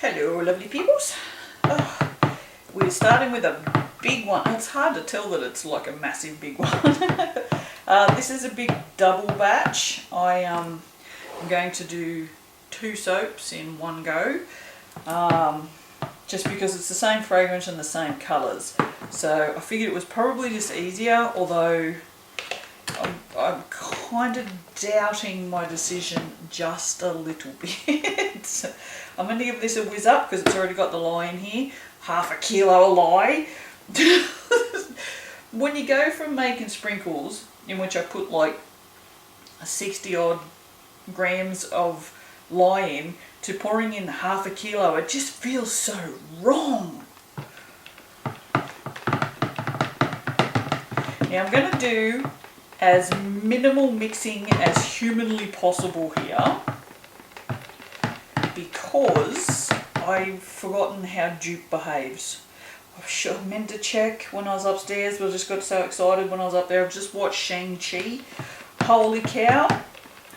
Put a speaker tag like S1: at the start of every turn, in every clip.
S1: Hello lovely peoples. Oh, we're starting with a big one. It's hard to tell that it's like a massive big one. This is a big double batch. I'm going to do 2 soaps in one go, just because it's the same fragrance and the same colours. So I figured it was probably just easier, although I'm kind of doubting my decision just a little bit. I'm going to give this a whiz up because it's already got the lye in here. Half a kilo of lye. When you go from making sprinkles, in which I put like 60 odd grams of lye in, to pouring in half a kilo, it just feels so wrong. Now I'm going to do as minimal mixing as humanly possible here, because I've forgotten how Joop behaves. I meant to check when I was upstairs, but I just got so excited when I was up there. I've just watched Shang-Chi. Holy cow.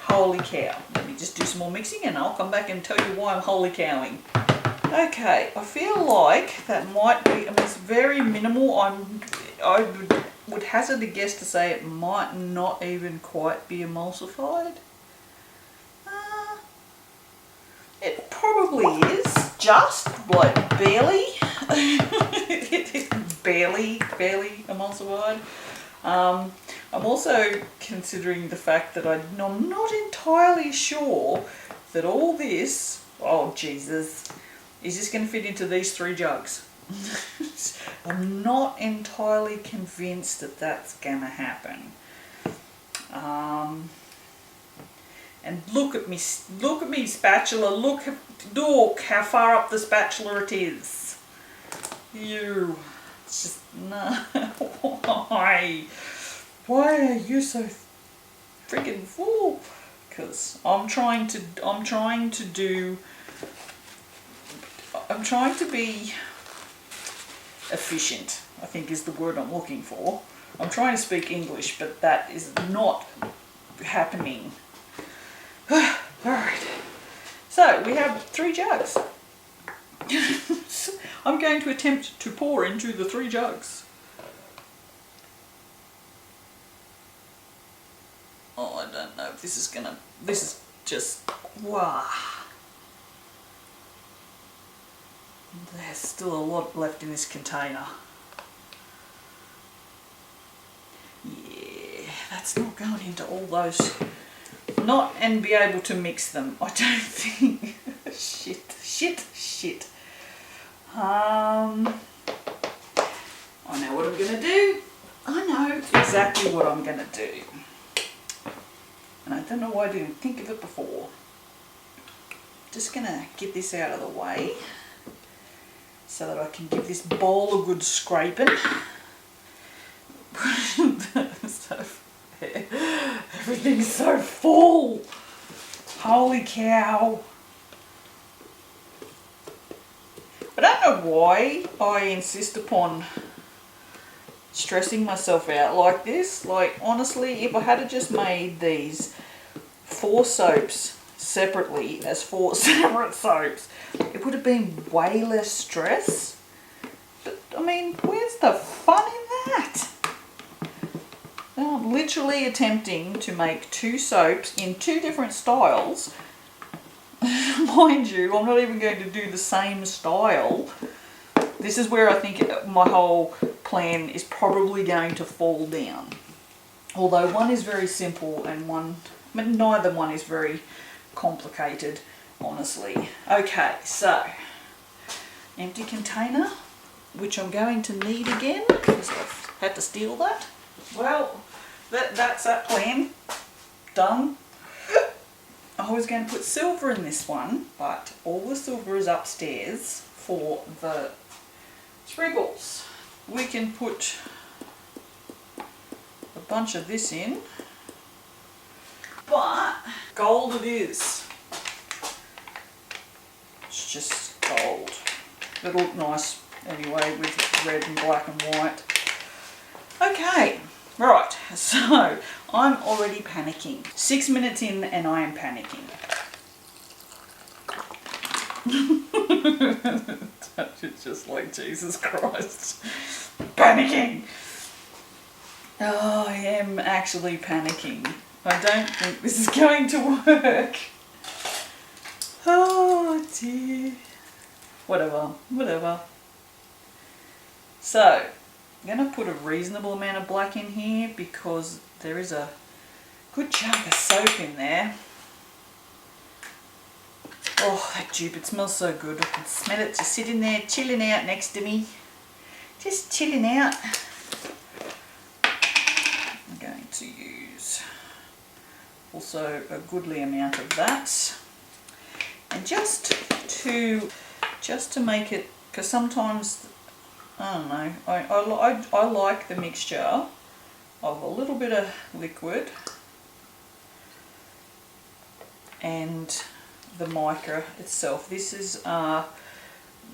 S1: Holy cow. Let me just do some more mixing and I'll come back and tell you why I'm holy cowing. Okay, I feel like that might be, I mean, it's very minimal. I would hazard a guess to say it might not even quite be emulsified. It probably is, just like barely. barely emulsified. I'm also considering the fact that I'm not entirely sure that all this, oh Jesus, is just going to fit into these 3 jugs. I'm not entirely convinced that that's going to happen. And look at me spatula, look how far up the spatula it is. It's just, no, why are you so freaking full? Because I'm trying to be efficient, I think is the word I'm looking for. I'm trying to speak English, but that is not happening. Alright, so we have 3 jugs. I'm going to attempt to pour into the 3 jugs. Oh, I don't know if this is gonna, this is just, wow. There's still a lot left in this container. Yeah, that's not going into all those. Not and be able to mix them, I don't think. Shit. I know what I'm going to do. I know exactly what I'm going to do. And I don't know why I didn't think of it before. Just going to get this out of the way so that I can give this bowl a good scraping. So, everything's so full. Holy cow. I don't know why I insist upon stressing myself out like this. Like, honestly, if I had just made these 4 soaps separately as 4 separate soaps, it would have been way less stress. But, I mean, where's the fun in that? Now, I'm literally attempting to make 2 soaps in 2 different styles. Mind you, I'm not even going to do the same style. This is where I think my whole plan is probably going to fall down. Although one is very simple and neither one is very complicated, honestly. Okay, so, empty container, which I'm going to need again, because I've had to steal that. Well, that's that plan. Done. I was going to put silver in this one, but all the silver is upstairs for the sprinkles. We can put a bunch of this in, but gold it is. It's just gold. It'll look nice anyway with red and black and white. Okay. Right, so I'm already panicking. 6 minutes in and I am panicking. It's just like, Jesus Christ. Panicking. Oh, I am actually panicking. I don't think this is going to work. Oh dear. Whatever. So, I'm going to put a reasonable amount of black in here because there is a good chunk of soap in there. Oh, that Joop, it smells so good. I can smell it just sitting there, chilling out next to me. Just chilling out. I'm going to use also a goodly amount of that. And just to make it, because sometimes, I don't know, I like the mixture of a little bit of liquid and the mica itself. This is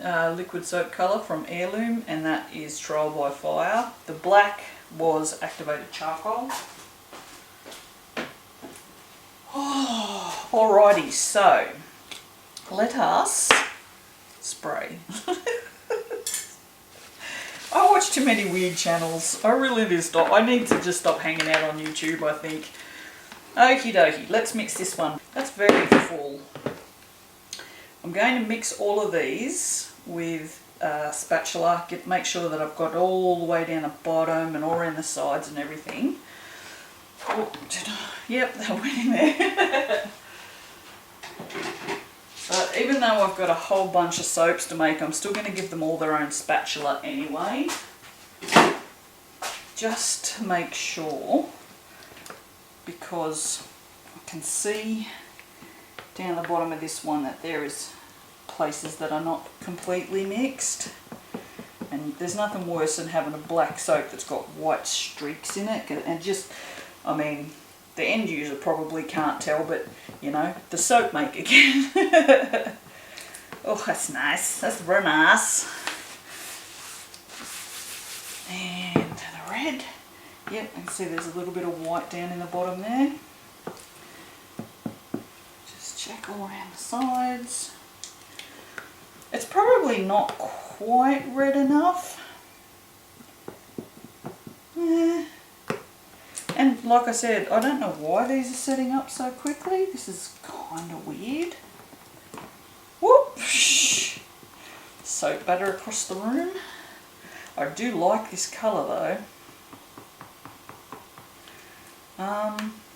S1: liquid soap colour from Heirloom, and that is Trial by Fire. The black was activated charcoal. Oh, alrighty, so let us spray. I watch too many weird channels. I really do stop. I need to just stop hanging out on YouTube, I think. Okie dokie, let's mix this one. That's very full. I'm going to mix all of these with a spatula. Make sure that I've got all the way down the bottom and all around the sides and everything. Oh, yep, that went in there. But even though I've got a whole bunch of soaps to make, I'm still going to give them all their own spatula anyway. Just to make sure, because I can see down the bottom of this one that there is places that are not completely mixed. And there's nothing worse than having a black soap that's got white streaks in it. And just, I mean, the end user probably can't tell, but you know, the soap maker can. Oh, that's nice. That's very nice. And the red. Yep, I can see there's a little bit of white down in the bottom there. Just check all around the sides. It's probably not quite red enough. Yeah. And like I said, I don't know why these are setting up so quickly. This is kind of weird. Whoop! Soap batter across the room. I do like this colour though.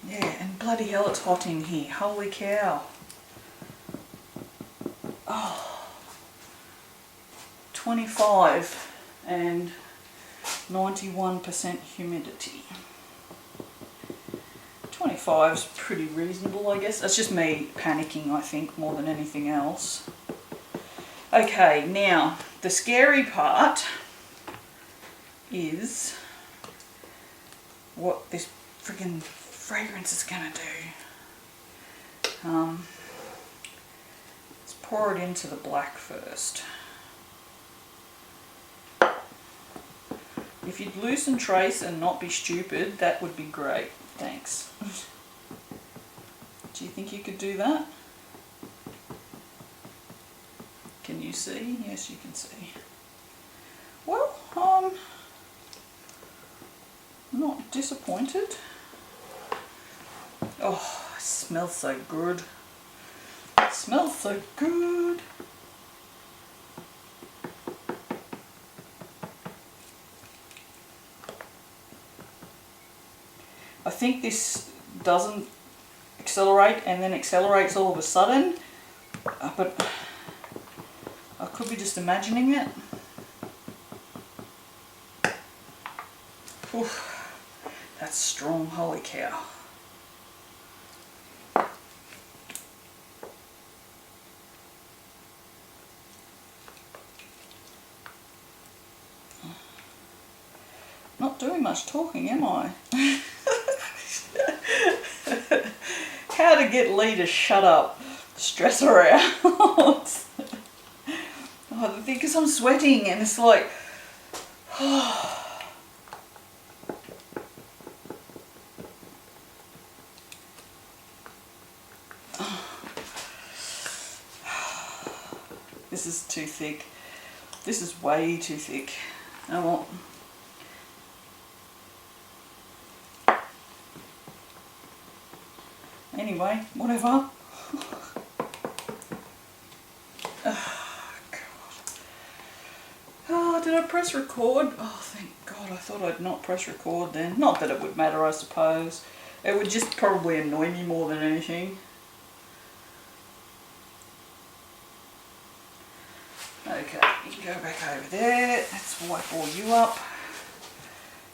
S1: Yeah, and bloody hell it's hot in here. Holy cow. Oh, 25 and 91% humidity. 25 is pretty reasonable, I guess. That's just me panicking, I think, more than anything else. Okay, now the scary part is what this friggin' fragrance is gonna do. Let's pour it into the black first. If you'd loosen trace and not be stupid, that would be great. Thanks. Do you think you could do that? Can you see? Yes, you can see. Well, I'm not disappointed. Oh, it smells so good. It smells so good. I think this doesn't accelerate and then accelerates all of a sudden, but I could be just imagining it. Oof, that's strong, holy cow. Not doing much talking, am I? How to get Lee to shut up, stress her out. Oh, the thing is I'm sweating and it's like, This is too thick. This is way too thick. Oh well. Anyway, whatever. Oh, God. Oh, did I press record? Oh, thank God. I thought I'd not press record then. Not that it would matter, I suppose. It would just probably annoy me more than anything. Okay, you can go back over there. Let's wipe all you up.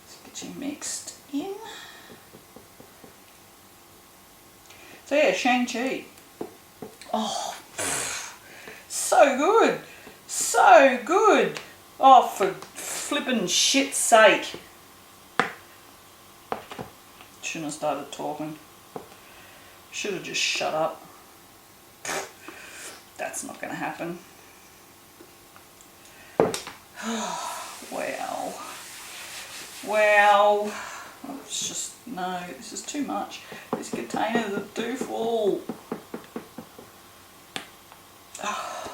S1: Let's get you mixed in. So yeah, Shang-Chi. Oh, so good. So good. Oh, for flippin' shit's sake. Shouldn't have started talking. Should have just shut up. That's not going to happen. Wow. Wow. Oh, it's just, no, this is too much. These containers are too full. Oh.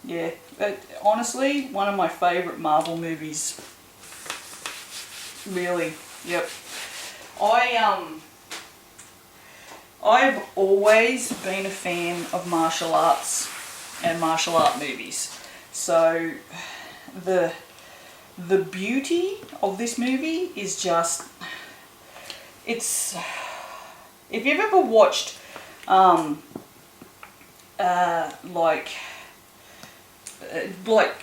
S1: Yeah, honestly, one of my favourite Marvel movies. Really, yep. I've always been a fan of martial arts and martial art movies. So the beauty of this movie is just, it's, if you've ever watched like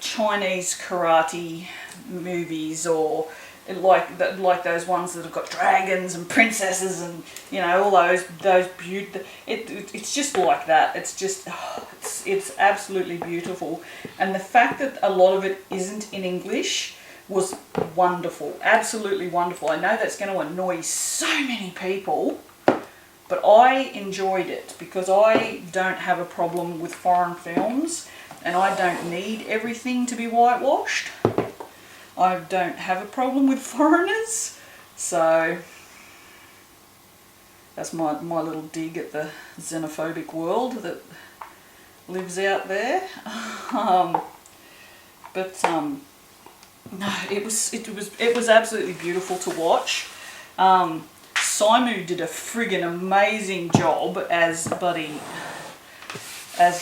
S1: Chinese karate movies, or like those ones that have got dragons and princesses and, you know, all those it's just like that. It's just, it's absolutely beautiful. And the fact that a lot of it isn't in English was wonderful, absolutely wonderful. I know that's going to annoy so many people, but I enjoyed it because I don't have a problem with foreign films, and I don't need everything to be whitewashed. I don't have a problem with foreigners, so that's my little dig at the xenophobic world that lives out there. No, it was absolutely beautiful to watch. Simu did a friggin' amazing job as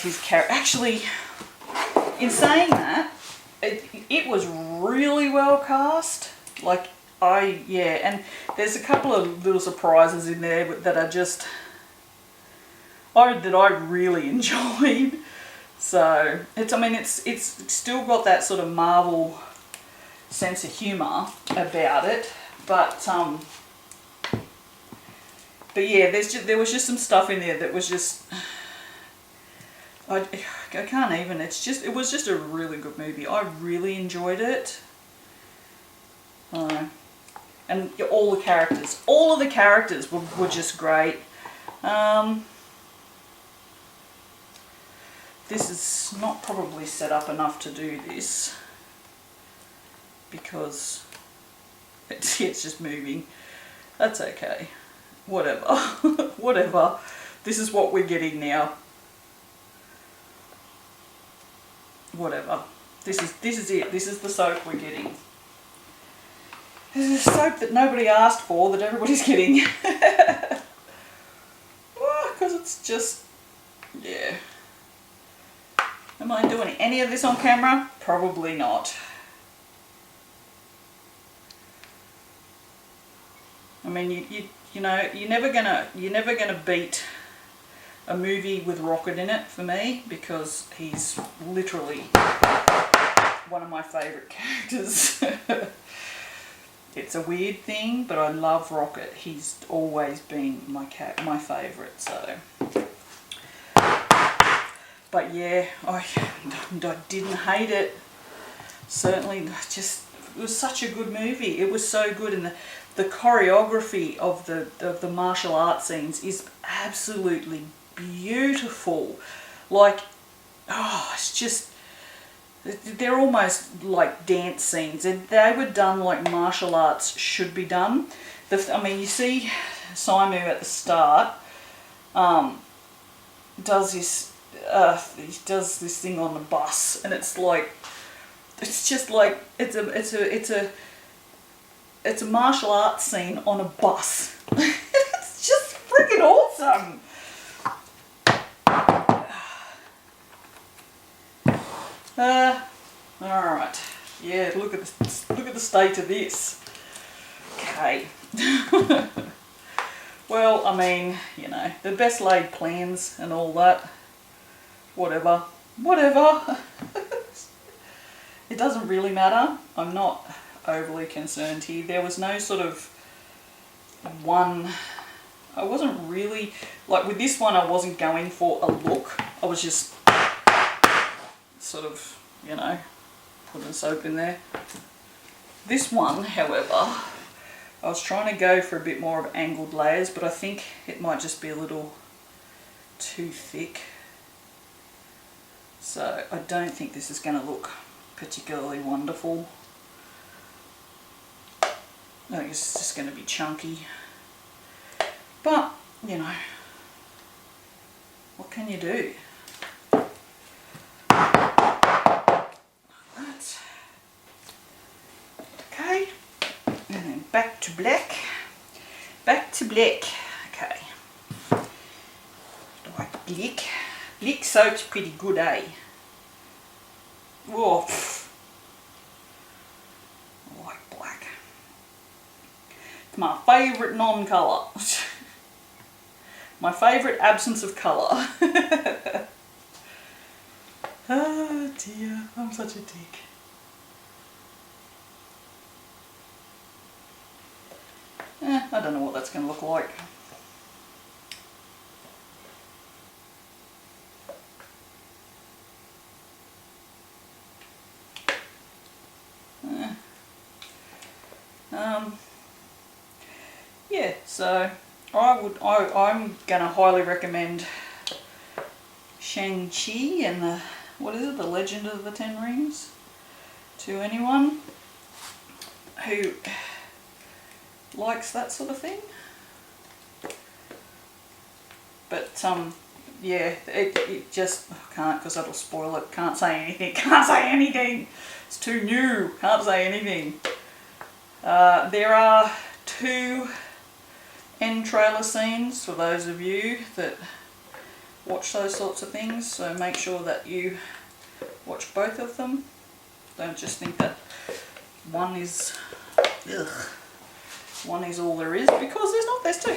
S1: his character. Actually, in saying that, it was really well cast. Like, and there's a couple of little surprises in there that are just, that I really enjoyed. So it's still got that sort of Marvel sense of humour about it, but yeah, there was just some stuff in there that was just, I can't even. It was just a really good movie. I really enjoyed it. And all of the characters were just great. This is not probably set up enough to do this because it's just moving. That's okay. Whatever. Whatever. This is what we're getting now. Whatever. This is it. This is the soap we're getting. This is a soap that nobody asked for, that everybody's getting. Because it's just, yeah. Am I doing any of this on camera? Probably not. I mean, you know, you're never gonna beat a movie with Rocket in it for me, because he's literally one of my favourite characters. It's a weird thing, but I love Rocket. He's always been my favourite. So, but yeah, I didn't hate it. Certainly, just, it was such a good movie. It was so good, and the choreography of the martial arts scenes is absolutely beautiful. Like, it's just, they're almost like dance scenes. They were done like martial arts should be done. I mean, you see Simu at the start, does this he does this thing on the bus, and it's like, it's just like, it's a martial arts scene on a bus. It's just freaking awesome. All right. Yeah, look at this, look at the state of this. Okay. Well, I mean, you know, the best laid plans and all that. Whatever. It doesn't really matter. I'm not overly concerned here. There was no sort of one, I wasn't really, like with this one I wasn't going for a look. I was just sort of, you know, putting soap in there. This one, however, I was trying to go for a bit more of angled layers, but I think it might just be a little too thick. So I don't think this is going to look particularly wonderful. I think it's just going to be chunky. But, you know, what can you do? Right. Okay. And then back to black. Back to black. Okay. Like black. Black soap's pretty good, eh? Whoa. I like black. It's my favourite non-colour. My favourite absence of colour. Oh dear, I'm such a dick. I don't know what that's going to look like. Yeah, so I'm gonna highly recommend Shang-Chi and the, what is it, the Legend of the Ten Rings to anyone who likes that sort of thing. But yeah, it just, I can't, because that'll spoil it. Can't say anything. Can't say anything. It's too new. Can't say anything. There are 2 end trailer scenes for those of you that watch those sorts of things, so make sure that you watch both of them. Don't just think that one is all there is, because there's not. There's 2.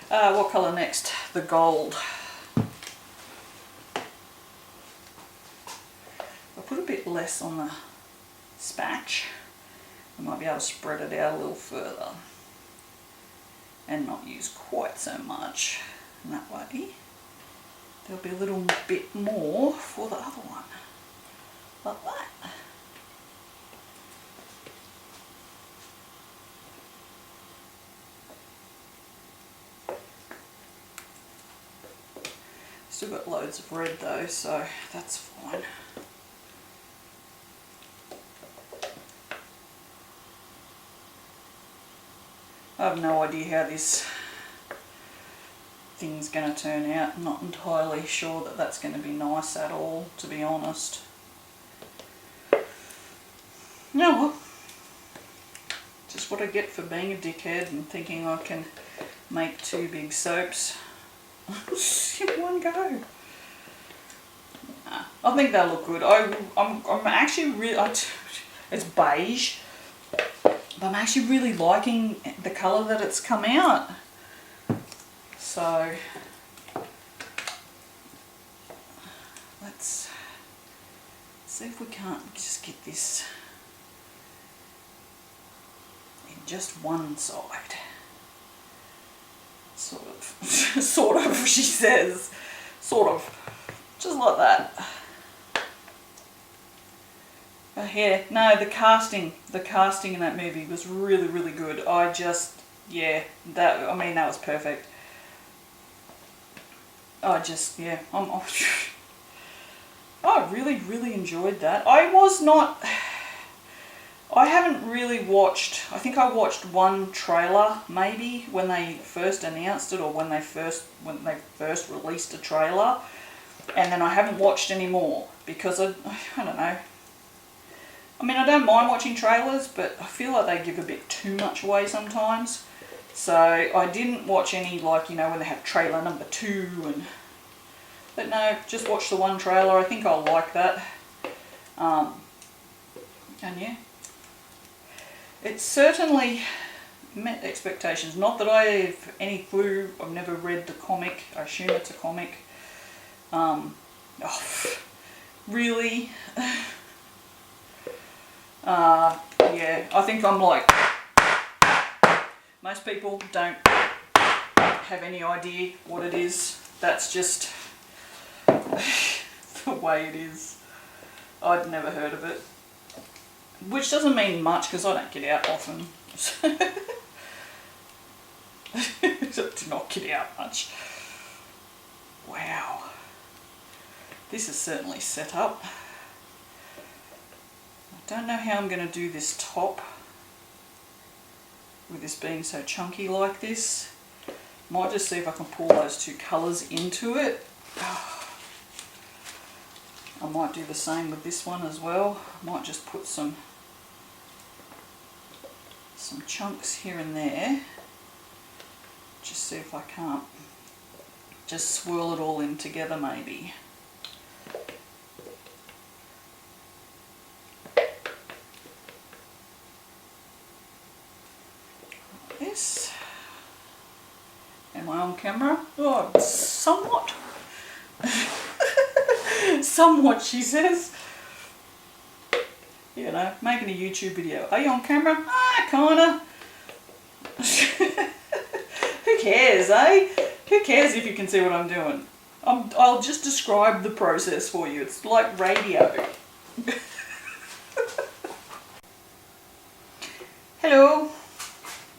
S1: What colour next? The gold. I'll put a bit less on the spatch. I might be able to spread it out a little further and not use quite so much. And that way there'll be a little bit more for the other one. Like that. Still got loads of red though, so that's fine. I have no idea how this thing's going to turn out. I'm not entirely sure that that's going to be nice at all, to be honest. No, well, just what I get for being a dickhead and thinking I can make 2 big soaps in one go. I think they'll look good. I'm actually really, it's beige. But I'm actually really liking the colour that it's come out. So let's see if we can't just get this in just one side. Sort of. Sort of, she says. Sort of. Just like that. Yeah, no, the casting in that movie was really, really good. I just, yeah, that was perfect. I just, yeah, I really, really enjoyed that. I was not I haven't really watched, I think I watched one trailer maybe when they first announced it, or when they first released a trailer, and then I haven't watched any more because I don't know. I mean, I don't mind watching trailers, but I feel like they give a bit too much away sometimes. So I didn't watch any, like, you know, when they have trailer number 2 but no, just watch the one trailer. I think I'll like that. And yeah. It certainly met expectations. Not that I have any clue. I've never read the comic. I assume it's a comic. Really? Yeah, I think I'm like most people, don't have any idea what it is. That's just the way it is. I'd never heard of it. Which doesn't mean much because I don't get out often. I do not get out much. Wow. This is certainly set up. I don't know how I'm going to do this top with this being so chunky like this. Might just see if I can pull those 2 colours into it. I might do the same with this one as well. I might just put some chunks here and there. Just see if I can't just swirl it all in together maybe. This. Am I on camera? Oh, somewhat. Somewhat, she says. You know, making a YouTube video. Are you on camera? Ah, kinda. Who cares, eh? Who cares if you can see what I'm doing? I'll just describe the process for you. It's like radio. Hello.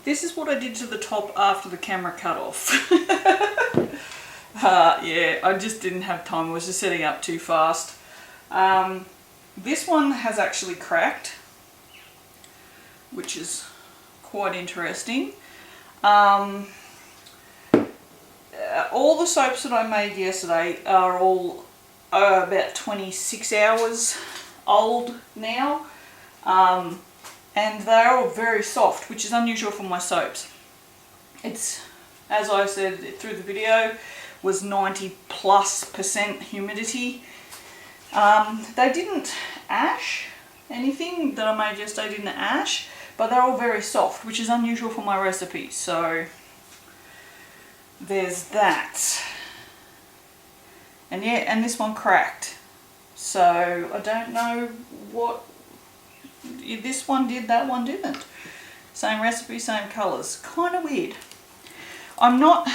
S1: This is what I did to the top after the camera cut off. Yeah, I just didn't have time. I was just setting up too fast. This one has actually cracked, which is quite interesting. All the soaps that I made yesterday are all about 26 hours old now. And they're all very soft, which is unusual for my soaps. It's, as I said through the video, was 90+% humidity. They didn't ash. Anything that I made yesterday didn't ash, but they're all very soft, which is unusual for my recipe. So there's that. And yeah, and this one cracked. So I don't know what this one did, that one didn't. Same recipe, same colours. Kind of weird. I'm not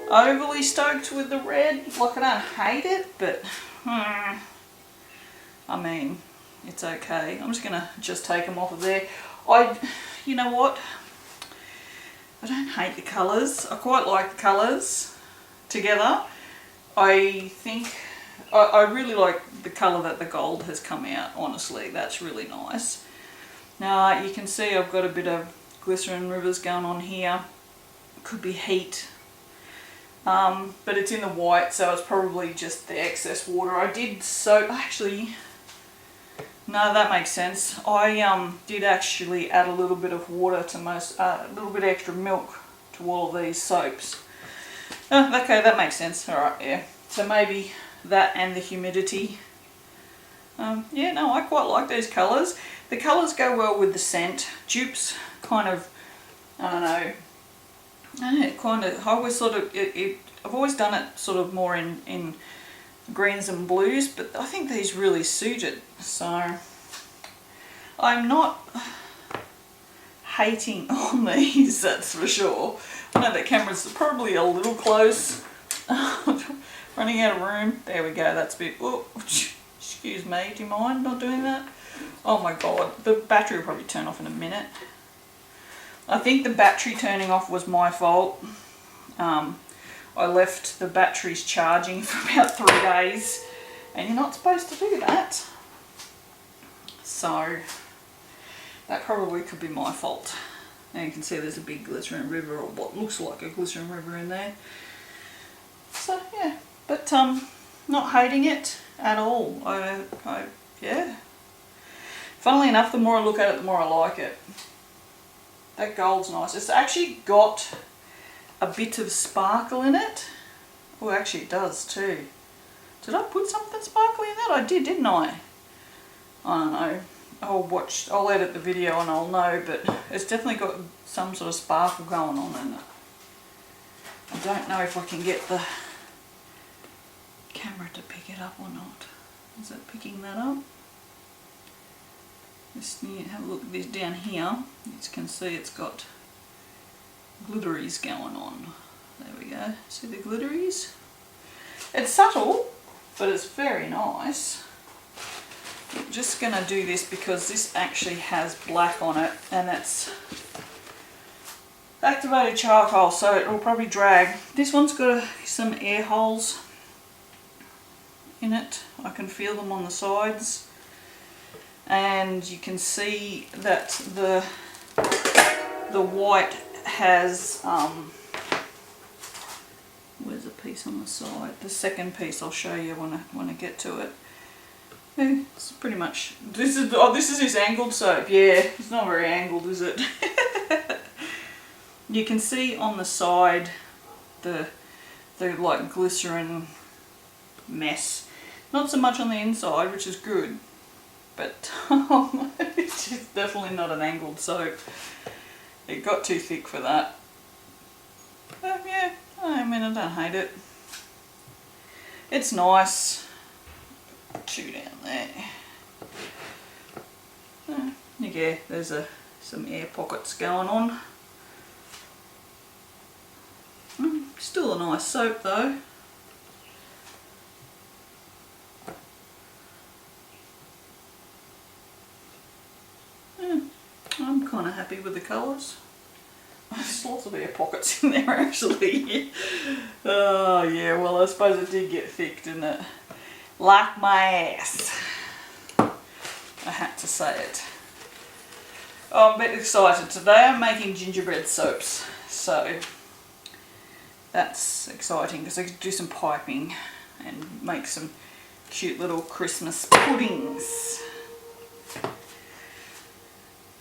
S1: overly stoked with the red. Like, I don't hate it, but I mean, it's okay. I'm just gonna take them off of there. You know what? I don't hate the colours. I quite like the colours together. I think I really like the colour that the gold has come out, honestly. That's really nice. Now you can see I've got a bit of glycerin rivers going on here. Could be heat. But it's in the white, so it's probably just the excess water. I did soak, actually, no, that makes sense. I did actually add a little bit of water to a little bit extra milk to all of these soaps. Okay, that makes sense. Alright, yeah. So maybe that and the humidity. Yeah, no, I quite like these colours. The colours go well with the scent. Joop's kind of, I don't know, kind of, I always sort of, I've always done it sort of more in greens and blues, but I think these really suit it. So I'm not hating on these, that's for sure. I know the camera's probably a little close. Running out of room. There we go, that's a bit, oh, excuse me, do you mind not doing that? Oh my god, the battery will probably turn off in a minute. I think the battery turning off was my fault. I left the batteries charging for about 3 days, and you're not supposed to do that. So, That probably could be my fault. Now you can see there's a big glycerin river, or what looks like a glycerin river in there. So yeah, but not hating it at all. Yeah. Funnily enough, the more I look at it, the more I like it. That gold's nice. It's actually got a bit of sparkle in it. Oh, actually it does too. Did I put something sparkly in that? I did, didn't I? I don't know. I'll edit the video and I'll know, but it's definitely got some sort of sparkle going on in it. I don't know if I can get the camera to pick it up or not. Is it picking that up? Just have a look at this down here. You can see it's got glitteries going on. There we go. See the glitteries? It's subtle, but it's very nice. I'm just going to do this because this actually has black on it, and it's activated charcoal, so it will probably drag. This one's got some air holes in it. I can feel them on the sides, and you can see that the white has where's the piece on the side? The second piece I'll show you when I get to it. Yeah, it's pretty much this is this angled soap. Yeah, it's not very angled, is it? You can see on the side the like glycerin mess. Not so much on the inside, which is good, but it's just definitely not an angled soap. It got too thick for that. But yeah, I mean, I don't hate it. It's nice. Two down there. Yeah, there's some air pockets going on. Still a nice soap though. I'm kind of happy with the colours. There's lots of air pockets in there actually. Oh yeah, well I suppose it did get thick, didn't it? Like my ass. I had to say it. Oh, I'm a bit excited. Today I'm making gingerbread soaps, so that's exciting because I can do some piping and make some cute little Christmas puddings.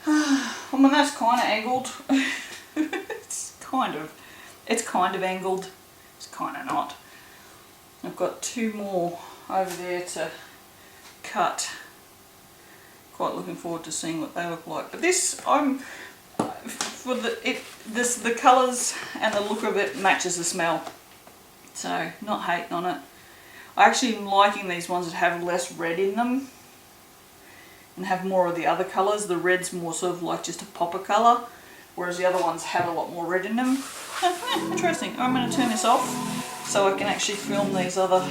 S1: I mean, that's kind of angled. It's kind of angled. It's kind of not. I've got two more over there to cut. Quite looking forward to seeing what they look like. But this, the colours and the look of it matches the smell. So not hating on it. I actually am liking these ones that have less red in them and have more of the other colours. The red's more sort of like just a popper colour, whereas the other ones have a lot more red in them. Interesting. I'm going to turn this off so I can actually film these other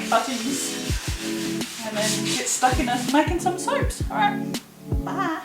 S1: cuttings and then get stuck in making some soaps. Alright, bye.